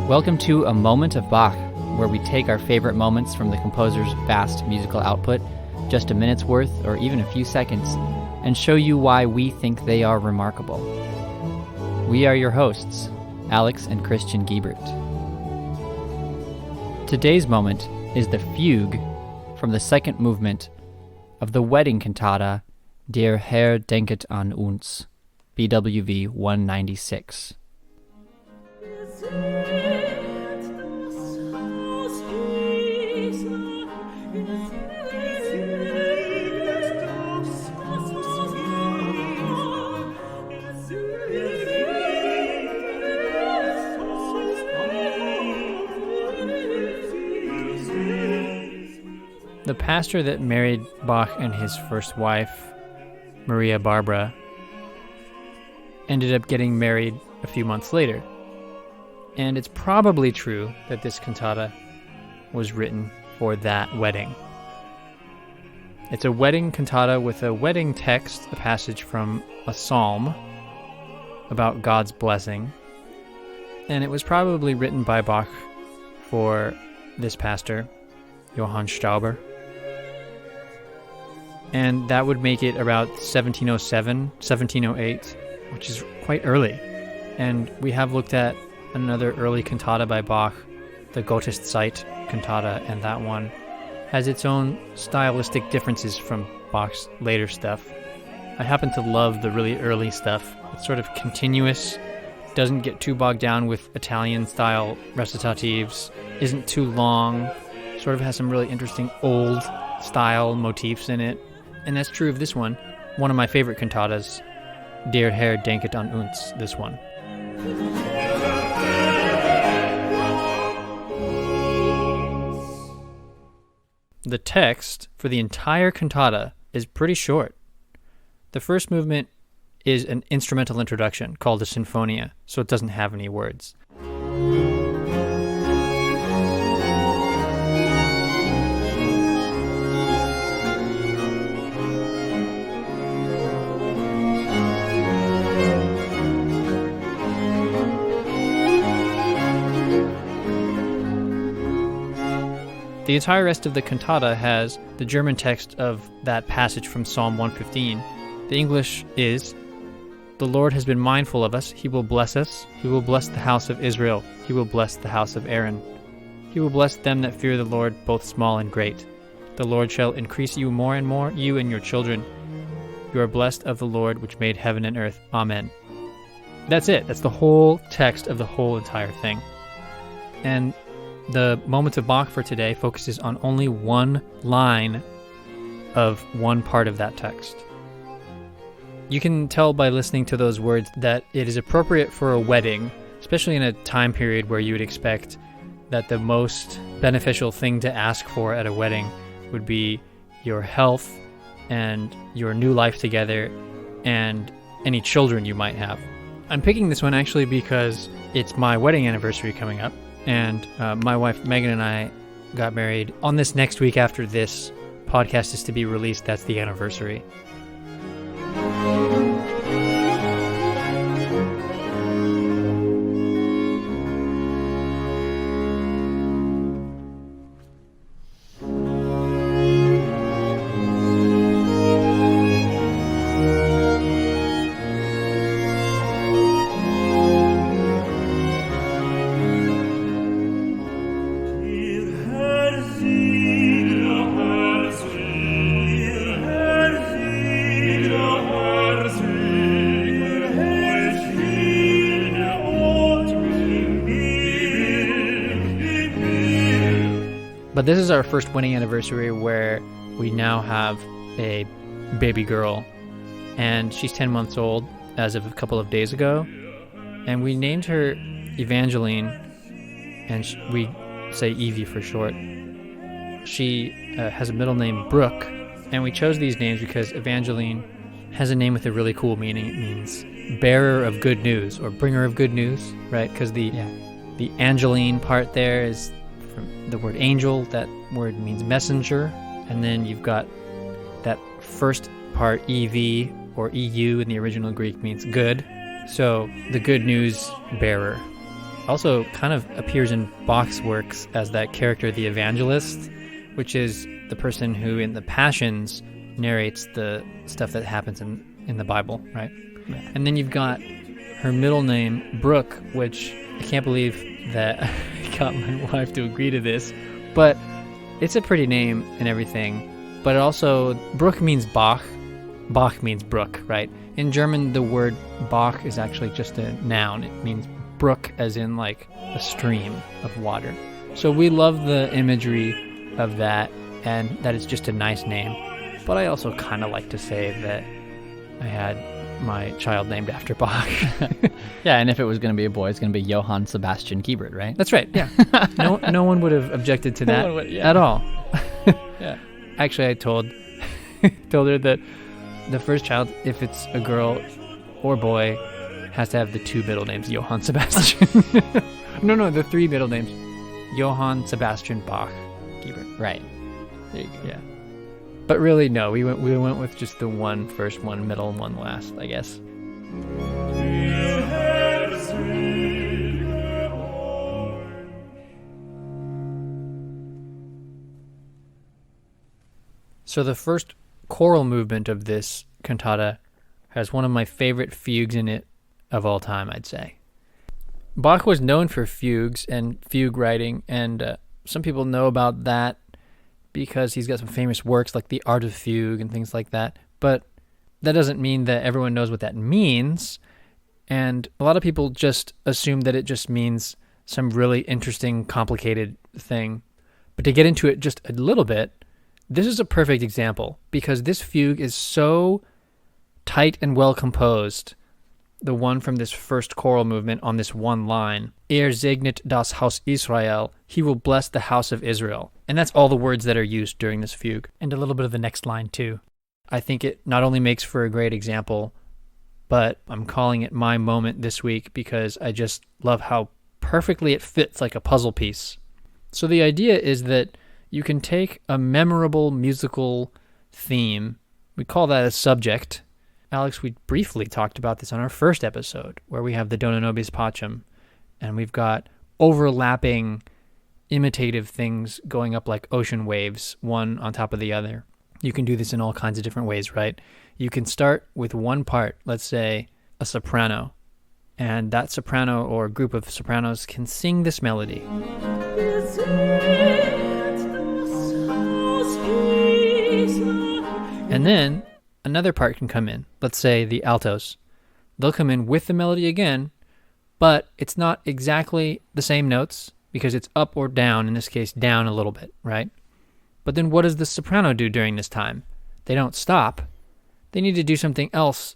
Welcome to A Moment of Bach, where we take our favorite moments from the composer's vast musical output, just a minute's worth or even a few seconds, and show you why we think they are remarkable. We are your hosts, Alex and Christian Giebert. Today's moment is the fugue from the second movement of the wedding cantata Der Herr, denket an uns, BWV 196. The pastor that married Bach and his first wife, Maria Barbara, ended up getting married a few months later. And it's probably true that this cantata was written for that wedding. It's a wedding cantata with a wedding text, a passage from a psalm about God's blessing. And it was probably written by Bach for this pastor, Johann Stauber. And that would make it about 1707, 1708, which is quite early. And we have looked at another early cantata by Bach, the Gotteszeit cantata, and that one has its own stylistic differences from Bach's later stuff. I happen to love the really early stuff. It's sort of continuous, doesn't get too bogged down with Italian-style recitatives, isn't too long, sort of has some really interesting old-style motifs in it. And that's true of this one of my favorite cantatas, Der Herr, denket an uns, this one. The text for the entire cantata is pretty short. The first movement is an instrumental introduction called a sinfonia, so it doesn't have any words. The entire rest of the cantata has the German text of that passage from Psalm 115. The English is, "The Lord has been mindful of us. He will bless us. He will bless the house of Israel. He will bless the house of Aaron. He will bless them that fear the Lord, both small and great. The Lord shall increase you more and more, you and your children. You are blessed of the Lord, which made heaven and earth. Amen." That's it. That's the whole text of the whole entire thing. And the Moment of Bach for today focuses on only one line of one part of that text. You can tell by listening to those words that it is appropriate for a wedding, especially in a time period where you would expect that the most beneficial thing to ask for at a wedding would be your health and your new life together and any children you might have. I'm picking this one actually because it's my wedding anniversary coming up. And my wife Megan and I got married on this next week after this podcast is to be released. That's the anniversary. But this is our first wedding anniversary where we now have a baby girl, and she's 10 months old as of a couple of days ago, and we named her Evangeline, and we say Evie for short. She has a middle name, Brooke, and we chose these names because Evangeline has a name with a really cool meaning. It means bearer of good news or bringer of good news, right? Because the Angeline part there is from the word angel. That word means messenger. And then you've got that first part, EV or EU in the original Greek means good. So the good news bearer. also kind of appears in Bach's works as that character, the evangelist, which is the person who in the Passions narrates the stuff that happens in the Bible, right? Yeah. And then you've got her middle name, Brooke, which I can't believe that I got my wife to agree to this, but it's a pretty name and everything. But it also, Brooke means Bach. Bach means brook, right? In German, the word Bach is actually just a noun. It means brook, as in like a stream of water. So we love the imagery of that, and that it's just a nice name. But I also kind of like to say that I had my child named after Bach. Yeah, and if it was going to be a boy, it's going to be Johann Sebastian Kiebert, right? That's right, yeah. No one would have objected to that at all. Yeah. Actually, I told her that the first child, if it's a girl or boy, has to have the two middle names, Johann Sebastian. No, the three middle names. Johann Sebastian Bach Kiebert. Right. There you go. Yeah. But really, no, we went with just the one first, one middle, and one last, I guess. So the first choral movement of this cantata has one of my favorite fugues in it of all time, I'd say. Bach was known for fugues and fugue writing, and some people know about that because he's got some famous works like The Art of Fugue and things like that. But that doesn't mean that everyone knows what that means. And a lot of people just assume that it just means some really interesting, complicated thing. But to get into it just a little bit, this is a perfect example because this fugue is so tight and well composed. The one from this first choral movement on this one line, Herr, segnet das Haus Israel, he will bless the house of Israel. And that's all the words that are used during this fugue. And a little bit of the next line too. I think it not only makes for a great example, but I'm calling it my moment this week because I just love how perfectly it fits like a puzzle piece. So the idea is that you can take a memorable musical theme, we call that a subject. Alex, we briefly talked about this on our first episode, where we have the Dona Nobis Pacem, and we've got overlapping imitative things going up like ocean waves, one on top of the other. You can do this in all kinds of different ways, right? You can start with one part, let's say a soprano, and that soprano or group of sopranos can sing this melody. And then another part can come in, let's say the altos. They'll come in with the melody again, but it's not exactly the same notes because it's up or down, in this case down a little bit, right? But then what does the soprano do during this time? They don't stop. They need to do something else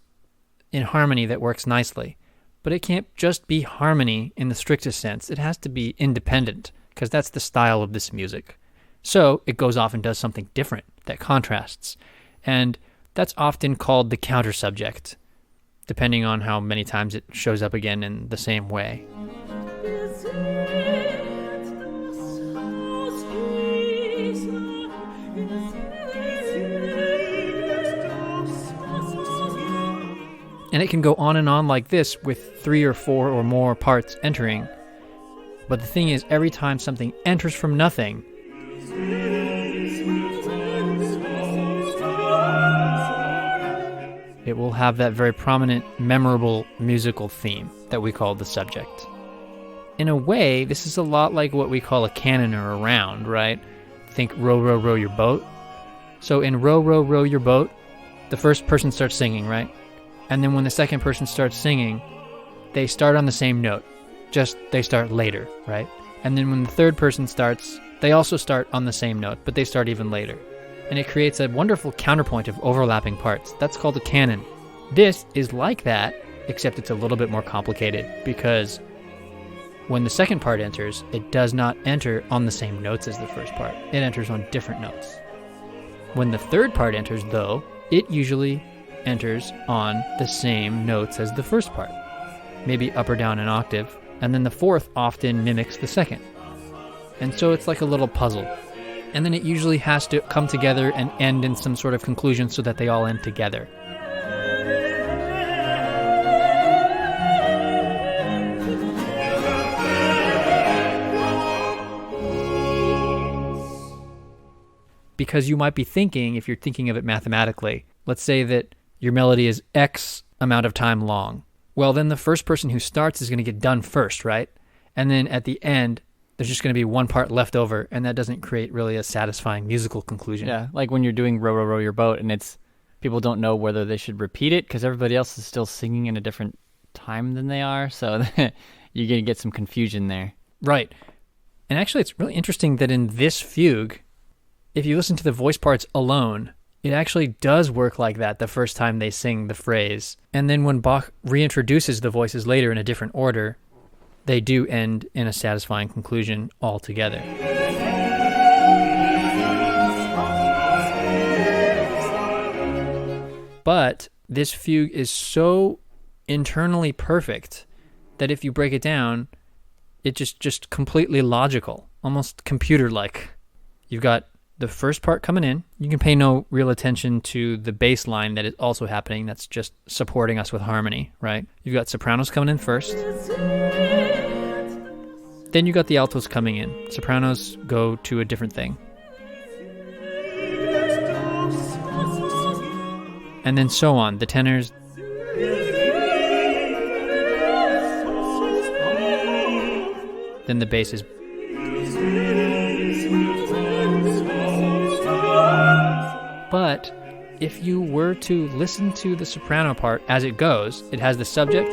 in harmony that works nicely. But it can't just be harmony in the strictest sense. It has to be independent because that's the style of this music. So it goes off and does something different that contrasts. And that's often called the counter subject, depending on how many times it shows up again in the same way. And it can go on and on like this with 3 or 4 or more parts entering. But the thing is, every time something enters from nothing, it will have that very prominent, memorable musical theme that we call the subject. In a way, this is a lot like what we call a canon or a round, right? Think row, row, row your boat. So in row, row, row your boat, the first person starts singing, right? And then when the second person starts singing, they start on the same note, just they start later, right? And then when the third person starts, they also start on the same note, but they start even later. And it creates a wonderful counterpoint of overlapping parts. That's called a canon. This is like that, except it's a little bit more complicated because when the second part enters, it does not enter on the same notes as the first part. It enters on different notes. When the third part enters, though, it usually enters on the same notes as the first part, maybe up or down an octave, and then the fourth often mimics the second. And so it's like a little puzzle. And then it usually has to come together and end in some sort of conclusion so that they all end together. because you might be thinking, if you're thinking of it mathematically, let's say that your melody is X amount of time long. Well, then the first person who starts is going to get done first, right? And then at the end, there's just going to be one part left over, and that doesn't create really a satisfying musical conclusion. Yeah, like when you're doing Row, Row, Row Your Boat, and people don't know whether they should repeat it because everybody else is still singing in a different time than they are, so you're going to get some confusion there. Right. And actually, it's really interesting that in this fugue, if you listen to the voice parts alone, it actually does work like that the first time they sing the phrase. And then when Bach reintroduces the voices later in a different order, they do end in a satisfying conclusion altogether. But this fugue is so internally perfect that if you break it down, it's just completely logical, almost computer-like. You've got the first part coming in. You can pay no real attention to the bass line that is also happening. That's just supporting us with harmony, right? You've got sopranos coming in first. Then you got the altos coming in. Sopranos go to a different thing. And then so on. The tenors. Then the bass is. But if you were to listen to the soprano part as it goes, it has the subject,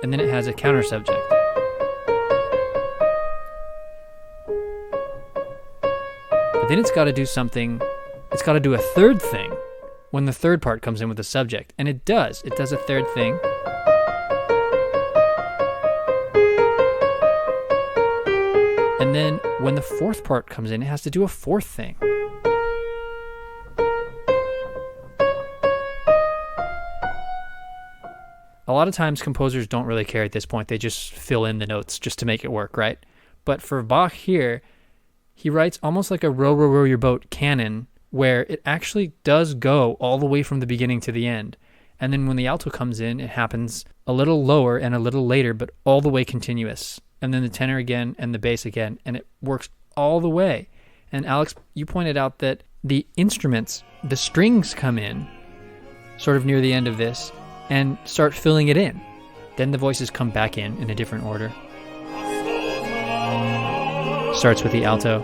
and then it has a counter subject. But then it's got to do something, it's got to do a third thing when the third part comes in with the subject. And it does. It does a third thing. And then when the fourth part comes in, it has to do a fourth thing. A lot of times composers don't really care at this point. They just fill in the notes just to make it work, right? But for Bach here, he writes almost like a Row, Row, Row Your Boat canon where it actually does go all the way from the beginning to the end. And then when the alto comes in, it happens a little lower and a little later, but all the way continuous. And then the tenor again and the bass again, and it works all the way. And Alex, you pointed out that the instruments, the strings come in sort of near the end of this and start filling it in. Then the voices come back in a different order. Starts with the alto.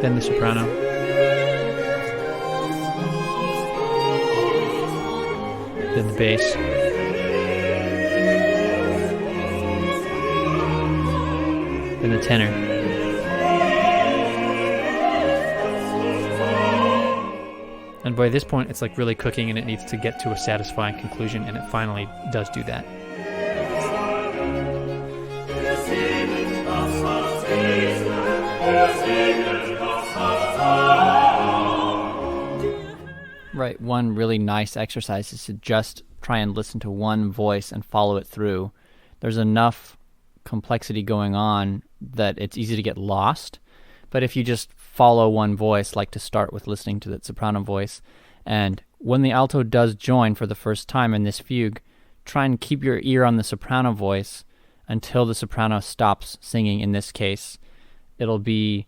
Then the soprano. Then the bass. Then the tenor. And by this point, it's like really cooking and it needs to get to a satisfying conclusion, and it finally does do that. Right, one really nice exercise is to just try and listen to one voice and follow it through. There's enough complexity going on that it's easy to get lost. But if you just follow one voice, like to start with listening to that soprano voice, and when the alto does join for the first time in this fugue, try and keep your ear on the soprano voice until the soprano stops singing. In this case, it'll be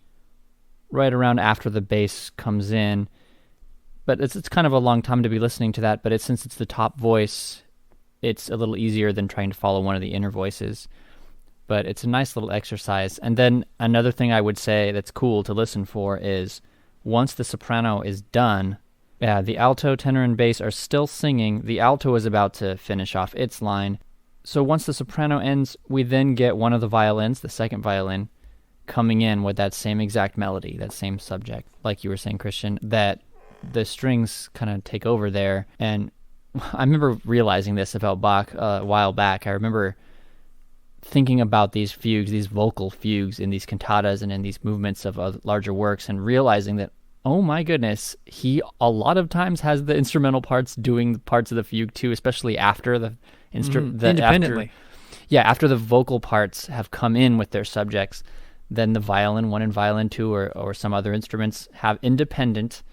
right around after the bass comes in. But it's kind of a long time to be listening to that, but since it's the top voice, it's a little easier than trying to follow one of the inner voices. But it's a nice little exercise. And then another thing I would say that's cool to listen for is once the soprano is done, the alto, tenor, and bass are still singing. The alto is about to finish off its line. So once the soprano ends, we then get one of the violins, the second violin, coming in with that same exact melody, that same subject, like you were saying, Christian, that the strings kind of take over there. And I remember realizing this about Bach a while back. I remember thinking about these fugues, these vocal fugues in these cantatas and in these movements of larger works, and realizing that, oh my goodness, he a lot of times has the instrumental parts doing the parts of the fugue too, especially after the independently. After the vocal parts have come in with their subjects, then the violin 1 and violin 2 or some other instruments have independent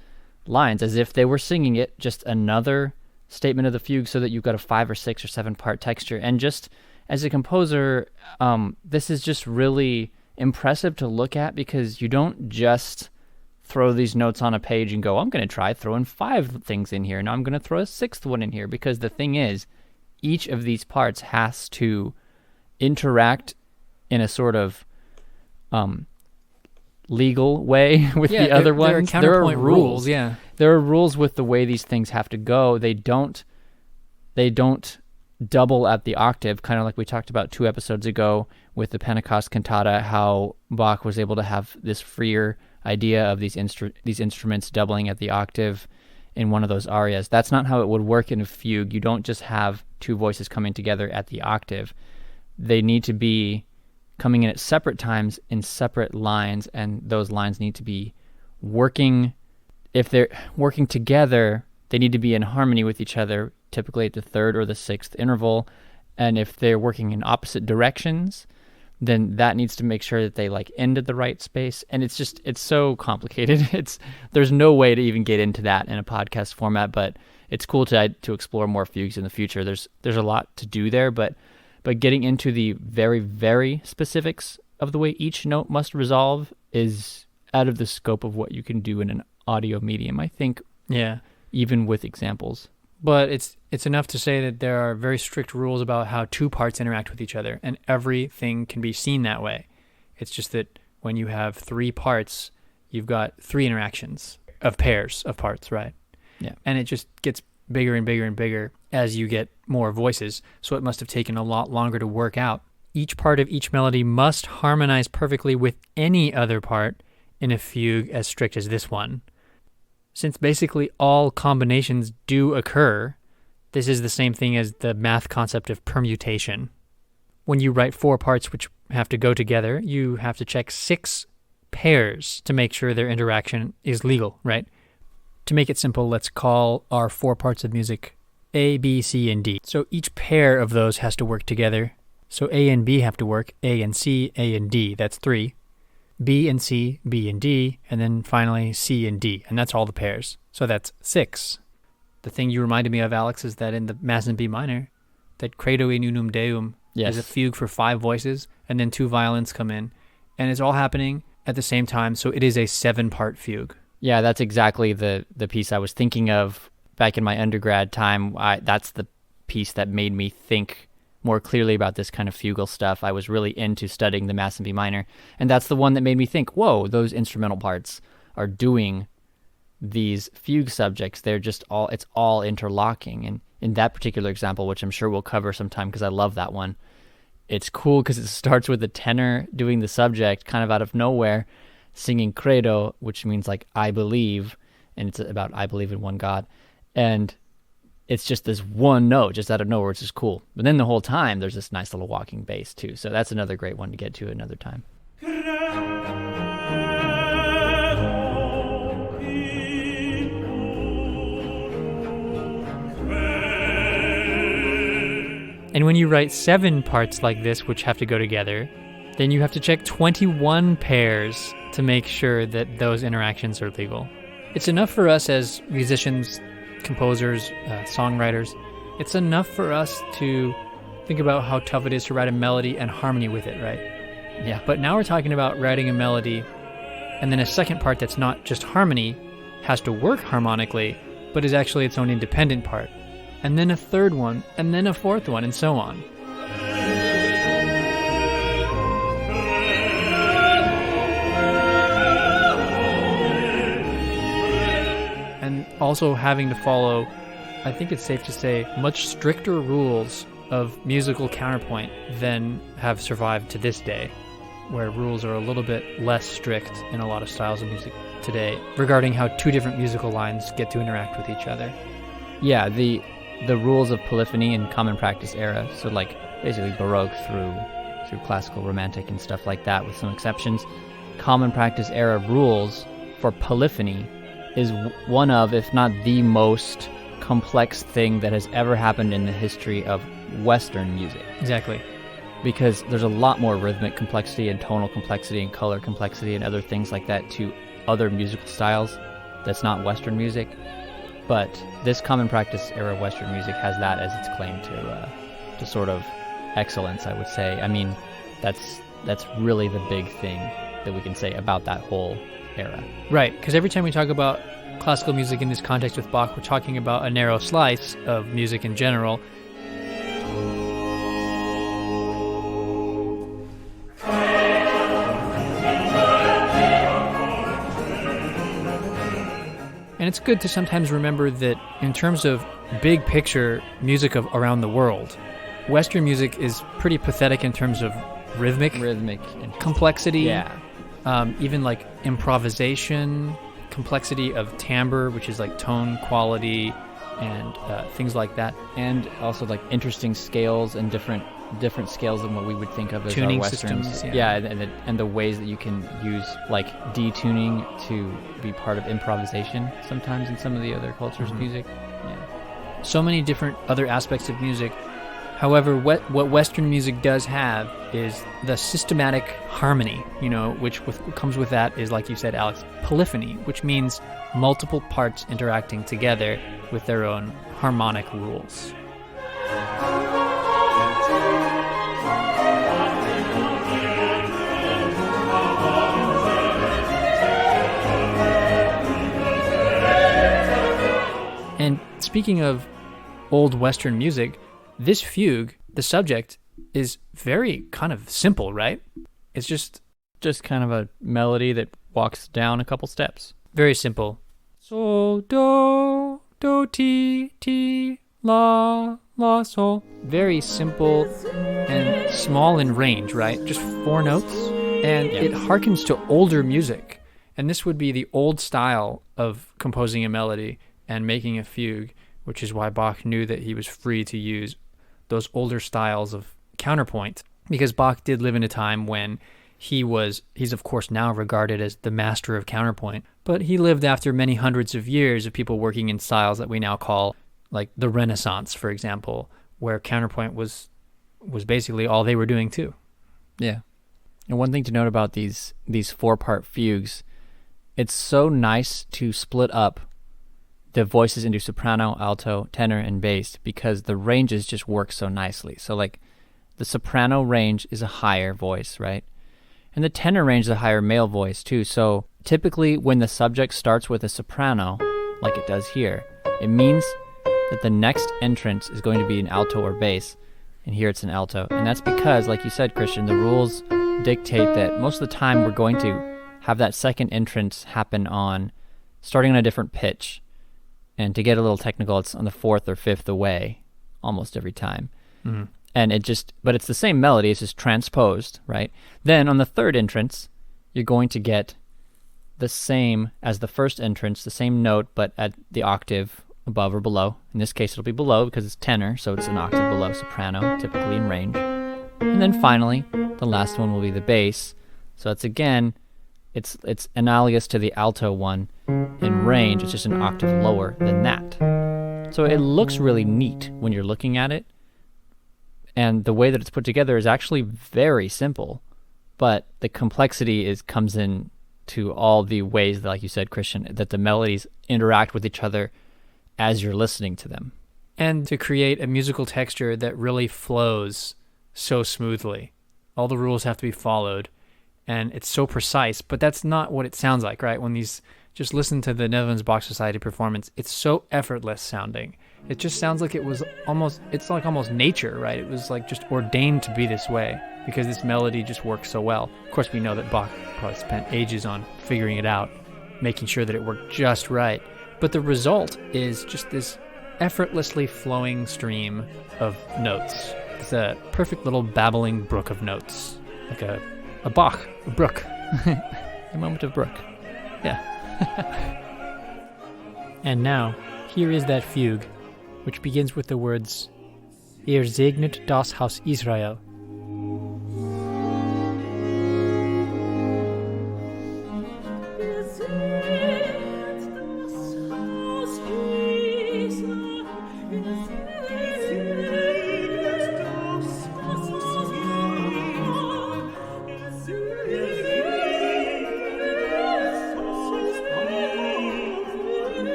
lines as if they were singing it, just another statement of the fugue so that you've got a 5 or 6 or 7 part texture. And just as a composer, this is just really impressive to look at, because you don't just throw these notes on a page and go, I'm going to try throwing 5 things in here. Now I'm going to throw a 6th one in here, because the thing is, each of these parts has to interact in a sort of legal way with the other ones. There are counterpoint rules. Yeah, there are rules with the way these things have to go. They don't double at the octave, kind of like we talked about 2 episodes ago with the Pentecost cantata, how Bach was able to have this freer idea of these instruments doubling at the octave in one of those arias. That's not how it would work in a fugue. You don't just have 2 voices coming together at the octave. They need to be coming in at separate times in separate lines, and those lines need to be working. If they're working together, they need to be in harmony with each other, typically at the 3rd or the 6th interval. And if they're working in opposite directions, then that needs to make sure that they like end at the right space. And it's so complicated. There's no way to even get into that in a podcast format, but it's cool to explore more fugues in the future. There's a lot to do there, but getting into the very, very specifics of the way each note must resolve is out of the scope of what you can do in an audio medium, I think. Yeah. Even with examples. But it's enough to say that there are very strict rules about how 2 parts interact with each other, and everything can be seen that way. It's just that when you have 3 parts, you've got 3 interactions of pairs of parts, right? Yeah. And it just gets bigger and bigger and bigger as you get more voices, so it must have taken a lot longer to work out. Each part of each melody must harmonize perfectly with any other part in a fugue as strict as this one. Since basically all combinations do occur, this is the same thing as the math concept of permutation. When you write 4 parts which have to go together, you have to check 6 pairs to make sure their interaction is legal, right? To make it simple, let's call our 4 parts of music A, B, C, and D. So each pair of those has to work together. So A and B have to work, A and C, A and D, that's 3. B and C, B and D, and then finally C and D, and that's all the pairs. So that's 6. The thing you reminded me of, Alex, is that in the Mass in B minor, that Credo in Unum Deum is a fugue for 5 voices, and then 2 violins come in, and it's all happening at the same time, so it is a 7-part fugue. Yeah, that's exactly the piece I was thinking of back in my undergrad time. That's the piece that made me think more clearly about this kind of fugal stuff. I was really into studying the Mass in B minor, and that's the one that made me think, whoa, those instrumental parts are doing these fugue subjects. It's all interlocking. And in that particular example, which I'm sure we'll cover sometime because I love that one, it's cool because it starts with the tenor doing the subject kind of out of nowhere, singing credo, which means like I believe, and it's about I believe in one God. And it's just this one note just out of nowhere, which is cool. But then the whole time, there's this nice little walking bass, too. So that's another great one to get to another time. And when you write 7 parts like this, which have to go together, then you have to check 21 pairs to make sure that those interactions are legal. It's enough for us as musicians, composers, songwriters, it's enough for us to think about how tough it is to write a melody and harmony with it, right? Yeah. But now we're talking about writing a melody, and then a second part that's not just harmony, has to work harmonically, but is actually its own independent part. And then a third one, and then a fourth one, and so on. And also having to follow, I think it's safe to say, much stricter rules of musical counterpoint than have survived to this day, where rules are a little bit less strict in a lot of styles of music today regarding how 2 different musical lines get to interact with each other. Yeah, the rules of polyphony and common practice era, so like basically Baroque through classical, romantic, and stuff like that, with some exceptions. Common practice era rules for polyphony is one of, if not the most complex thing that has ever happened in the history of Western music. Exactly. Because there's a lot more rhythmic complexity and tonal complexity and color complexity and other things like that to other musical styles that's not Western music. But this common practice era of Western music has that as its claim to sort of excellence, I would say. I mean, that's really the big thing that we can say about that whole era. Right, because every time we talk about classical music in this context with Bach, we're talking about a narrow slice of music in general. And it's good to sometimes remember that in terms of big picture music of around the world, Western music is pretty pathetic in terms of rhythmic and complexity. Yeah. Even like improvisation, complexity of timbre, which is like tone quality and things like that. And also like interesting scales and different scales than what we would think of as tuning our Westerns. systems. Yeah, and the ways that you can use like detuning to be part of improvisation sometimes in some of the other cultures' music. Yeah. So many different other aspects of music. However, what Western music does have is the systematic harmony, which comes with that is, like you said, Alex, polyphony, which means multiple parts interacting together with their own harmonic rules. And speaking of old Western music, this fugue, the subject, is very kind of simple, right? It's just kind of a melody that walks down a couple steps. Very simple. Sol, do, ti, la, sol. Very simple and small in range, right? Just 4 notes. And it harkens to older music. And this would be the old style of composing a melody and making a fugue, which is why Bach knew that he was free to use those older styles of counterpoint, because Bach did live in a time when he's of course now regarded as the master of counterpoint, but he lived after many hundreds of years of people working in styles that we now call like the Renaissance, for example, where counterpoint was basically all they were doing too. Yeah. And one thing to note about these 4-part fugues, it's so nice to split up the voices into soprano, alto, tenor, and bass, because the ranges just work so nicely. So like the soprano range is a higher voice, right? And the tenor range is a higher male voice too. So typically when the subject starts with a soprano, like it does here, it means that the next entrance is going to be an alto or bass, and here it's an alto. And that's because, like you said, Christian, the rules dictate that most of the time we're going to have that second entrance happen starting on a different pitch. And to get a little technical, it's on the 4th or 5th away almost every time. Mm-hmm. And but it's the same melody, it's just transposed, right? Then on the 3rd entrance, you're going to get the same as the first entrance, the same note, but at the octave above or below. In this case, it'll be below because it's tenor, so it's an octave below soprano, typically in range. And then finally, the last one will be the bass. So it's again, it's analogous to the alto one in range. It's just an octave lower than that. So it looks really neat when you're looking at it. And the way that it's put together is actually very simple, but the complexity comes in to all the ways that, like you said, Christian, that the melodies interact with each other as you're listening to them. And to create a musical texture that really flows so smoothly. All the rules have to be followed. And it's so precise, but that's not what it sounds like, right? Just listen to the Netherlands Bach Society performance. It's so effortless sounding. It just sounds like it's like almost nature, right? It was like just ordained to be this way because this melody just works so well. Of course, we know that Bach probably spent ages on figuring it out, making sure that it worked just right. But the result is just this effortlessly flowing stream of notes. It's a perfect little babbling brook of notes, like a Bach, a brook, a moment of brook. Yeah. And now, here is that fugue, which begins with the words, Herr, segnet das Haus Israel.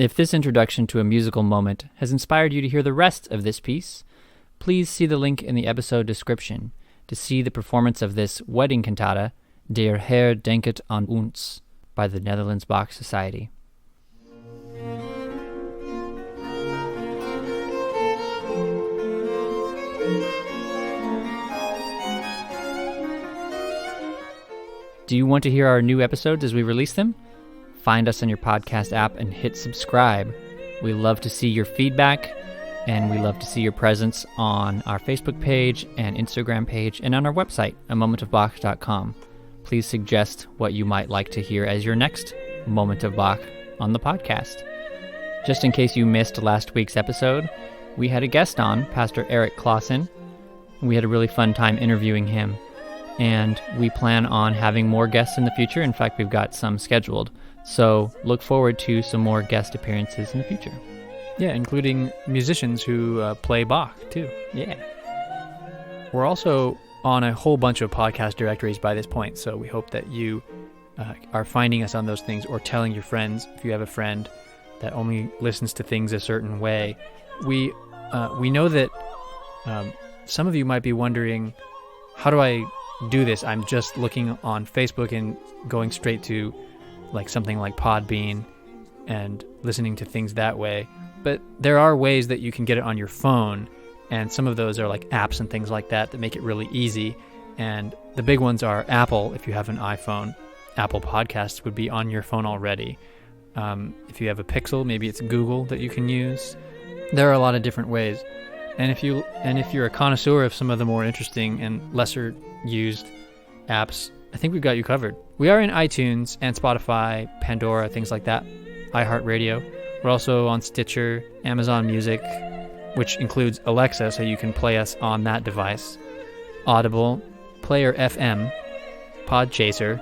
If this introduction to a musical moment has inspired you to hear the rest of this piece, please see the link in the episode description to see the performance of this wedding cantata, Der Herr, denket an uns, by the Netherlands Bach Society. Do you want to hear our new episodes as we release them? Find us on your podcast app and hit subscribe. We love to see your feedback, and we love to see your presence on our Facebook page and Instagram page and on our website, amomentofbach.com. Please suggest what you might like to hear as your next Moment of Bach on the podcast. Just in case you missed last week's episode, we had a guest on, Pastor Eric Clausen. We had a really fun time interviewing him, and we plan on having more guests in the future. In fact, we've got some scheduled. So look forward to some more guest appearances in the future. Yeah, including musicians who play Bach, too. Yeah. We're also on a whole bunch of podcast directories by this point, so we hope that you are finding us on those things or telling your friends, if you have a friend that only listens to things a certain way. We know that some of you might be wondering, how do I do this? I'm just looking on Facebook and going straight to like something like Podbean and listening to things that way. But there are ways that you can get it on your phone, and some of those are like apps and things like that make it really easy. And the big ones are Apple. If you have an iPhone, Apple Podcasts would be on your phone already. If you have a Pixel, maybe it's Google that you can use. There are a lot of different ways. And if you're a connoisseur of some of the more interesting and lesser used apps, I think we've got you covered. We are in iTunes and Spotify, Pandora, things like that, iHeartRadio. We're also on Stitcher, Amazon Music, which includes Alexa, so you can play us on that device, Audible, Player FM, Podchaser,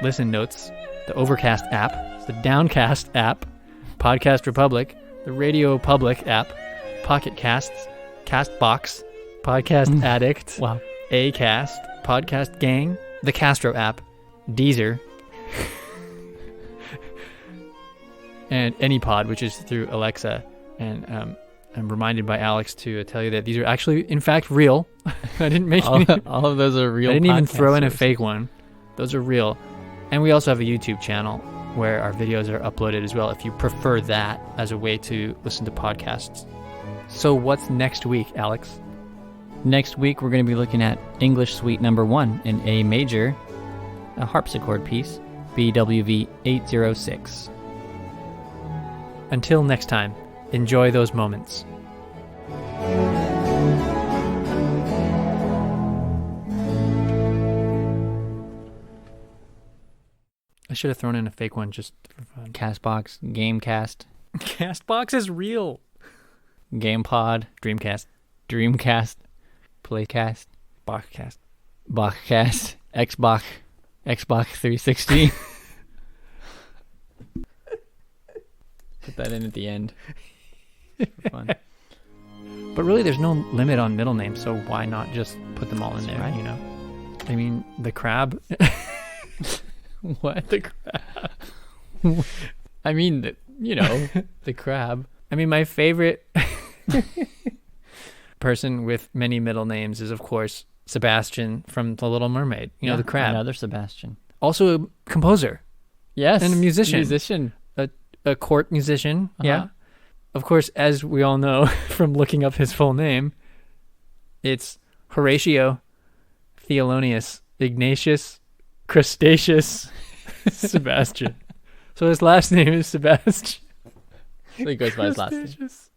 Listen Notes, the Overcast app, the Downcast app, Podcast Republic, the Radio Public app, Pocket Casts, Castbox, Podcast Addict, Wow. Acast, Podcast Gang, the Castro app, Deezer, and AnyPod, which is through Alexa. And I'm reminded by Alex to tell you that these are actually, in fact, real. I didn't make any. All of those are real. I didn't even throw in a sources. fake one. Those are real. And we also have a YouTube channel where our videos are uploaded as well, if you prefer that as a way to listen to podcasts. So what's next week, Alex? Next week, we're going to be looking at English Suite Number 1 in A major, a harpsichord piece, BWV 806. Until next time, enjoy those moments. I should have thrown in a fake one just for fun. Castbox, Gamecast, Castbox is real. GamePod, Dreamcast, Dreamcast, Playcast, Bachcast. Bachcast, Xbox 360. Put that in at the end. For fun. But really, there's no limit on middle names, so why not just put them all in there, right. you know? I mean, the crab... What? The crab? I mean, the crab. I mean, my favorite person with many middle names is, of course, Sebastian from The Little Mermaid. You know, the crab. Another Sebastian. Also a composer. Yes. And a musician. Musician. A court musician. Uh-huh. Yeah. Of course, as we all know from looking up his full name, it's Horatio Thelonious Ignatius Crustaceous Sebastian. So his last name is Sebastian. He goes by his last name. Crustaceous.